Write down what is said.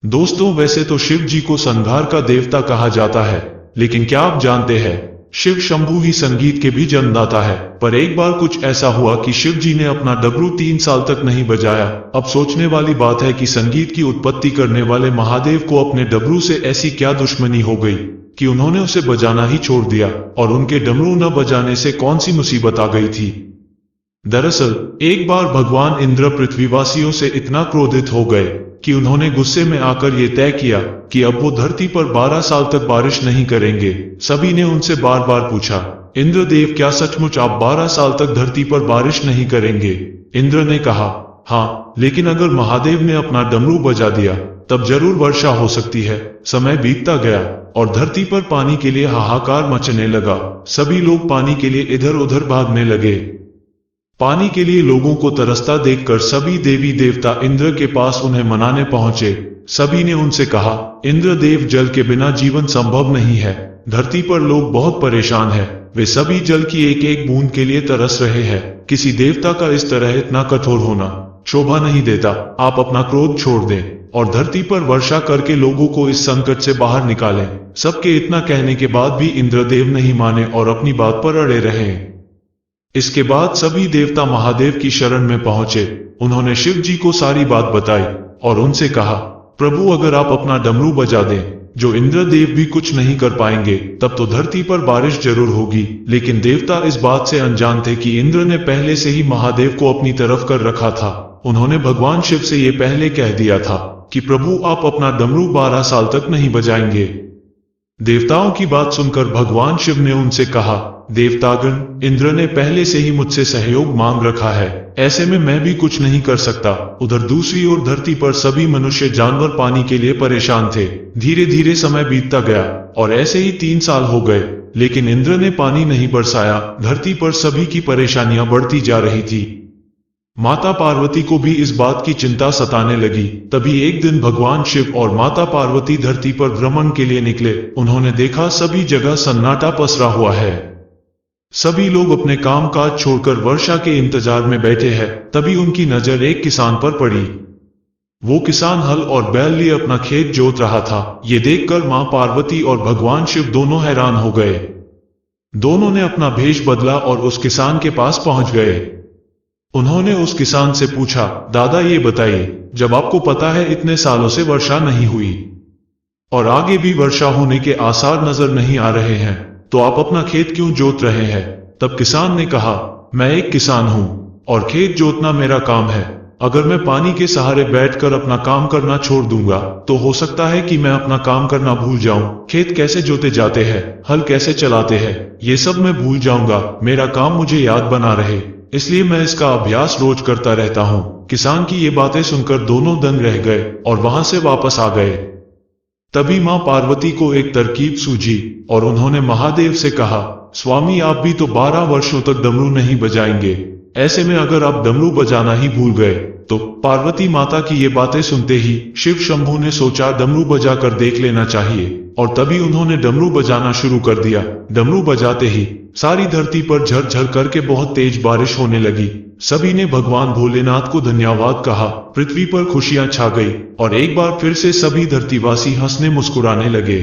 दोस्तों, वैसे तो शिव जी को संहार का देवता कहा जाता है, लेकिन क्या आप जानते हैं शिव शंभू ही संगीत के भी जन्मदाता है। पर एक बार कुछ ऐसा हुआ कि शिव जी ने अपना डमरू 3 साल तक नहीं बजाया। अब सोचने वाली बात है कि संगीत की उत्पत्ति करने वाले महादेव को अपने डमरू से ऐसी क्या दुश्मनी हो गई कि उन्होंने उसे बजाना ही छोड़ दिया, और उनके डमरू न बजाने से कौन सी मुसीबत आ गई थी। दरअसल एक बार भगवान इंद्र पृथ्वीवासियों से इतना क्रोधित हो गए कि उन्होंने गुस्से में आकर ये तय किया कि अब वो धरती पर 12 साल तक बारिश नहीं करेंगे। सभी ने उनसे बार बार पूछा, इंद्रदेव, क्या सचमुच आप 12 साल तक धरती पर बारिश नहीं करेंगे? इंद्र ने कहा, हाँ, लेकिन अगर महादेव ने अपना डमरू बजा दिया तब जरूर वर्षा हो सकती है। समय बीतता गया और धरती पर पानी के लिए हाहाकार मचने लगा। सभी लोग पानी के लिए इधर उधर भागने लगे। पानी के लिए लोगों को तरसता देखकर सभी देवी देवता इंद्र के पास उन्हें मनाने पहुंचे। सभी ने उनसे कहा, इंद्रदेव, जल के बिना जीवन संभव नहीं है। धरती पर लोग बहुत परेशान हैं। वे सभी जल की एक एक बूंद के लिए तरस रहे हैं। किसी देवता का इस तरह इतना कठोर होना शोभा नहीं देता। आप अपना क्रोध छोड़ दें और धरती पर वर्षा करके लोगों को इस संकट से बाहर निकालें। सबके इतना कहने के बाद भी इंद्रदेव नहीं माने और अपनी बात पर अड़े रहे। इसके बाद सभी देवता महादेव की शरण में पहुंचे। उन्होंने शिव जी को सारी बात बताई और उनसे कहा, प्रभु, अगर आप अपना डमरू बजा दें, जो इंद्रदेव भी कुछ नहीं कर पाएंगे, तब तो धरती पर बारिश जरूर होगी। लेकिन देवता इस बात से अनजान थे कि इंद्र ने पहले से ही महादेव को अपनी तरफ कर रखा था। उन्होंने भगवान शिव से ये पहले कह दिया था कि प्रभु, आप अपना डमरू 12 साल तक नहीं बजाएंगे। देवताओं की बात सुनकर भगवान शिव ने उनसे कहा, देवतागण, इंद्र ने पहले से ही मुझसे सहयोग मांग रखा है। ऐसे में मैं भी कुछ नहीं कर सकता। उधर दूसरी ओर धरती पर सभी मनुष्य जानवर पानी के लिए परेशान थे। धीरे धीरे समय बीतता गया और ऐसे ही 3 साल हो गए, लेकिन इंद्र ने पानी नहीं बरसाया। धरती पर सभी की परेशानियां बढ़ती जा रही थी। माता पार्वती को भी इस बात की चिंता सताने लगी। तभी एक दिन भगवान शिव और माता पार्वती धरती पर भ्रमण के लिए निकले। उन्होंने देखा सभी जगह सन्नाटा पसरा हुआ है। सभी लोग अपने काम काज छोड़कर वर्षा के इंतजार में बैठे हैं। तभी उनकी नजर एक किसान पर पड़ी। वो किसान हल और बैल लिए अपना खेत जोत रहा था। ये देखकर मां पार्वती और भगवान शिव दोनों हैरान हो गए। दोनों ने अपना भेष बदला और उस किसान के पास पहुंच गए। उन्होंने उस किसान से पूछा, दादा, ये बताइए, जब आपको पता है इतने सालों से वर्षा नहीं हुई और आगे भी वर्षा होने के आसार नजर नहीं आ रहे हैं, तो आप अपना खेत क्यों जोत रहे हैं? तब किसान ने कहा, मैं एक किसान हूं और खेत जोतना मेरा काम है। अगर मैं पानी के सहारे बैठकर अपना काम करना छोड़ दूंगा तो हो सकता है कि मैं अपना काम करना भूल जाऊं। खेत कैसे जोते जाते हैं, हल कैसे चलाते हैं, ये सब मैं भूल जाऊंगा। मेरा काम मुझे याद बना रहे, इसलिए मैं इसका अभ्यास रोज करता रहता हूँ। किसान की ये बातें सुनकर दोनों दंग रह गए और वहां से वापस आ गए। तभी मां पार्वती को एक तरकीब सूझी और उन्होंने महादेव से कहा, स्वामी, आप भी तो 12 वर्षों तक डमरू नहीं बजाएंगे। ऐसे में अगर आप डमरू बजाना ही भूल गए तो पार्वती माता की ये बातें सुनते ही शिव शंभू ने सोचा डमरू बजाकर देख लेना चाहिए, और तभी उन्होंने डमरू बजाना शुरू कर दिया। डमरू बजाते ही सारी धरती पर झरझर करके बहुत तेज बारिश होने लगी। सभी ने भगवान भोलेनाथ को धन्यवाद कहा। पृथ्वी पर खुशियां छा गई और एक बार फिर से सभी धरतीवासी हंसने मुस्कुराने लगे।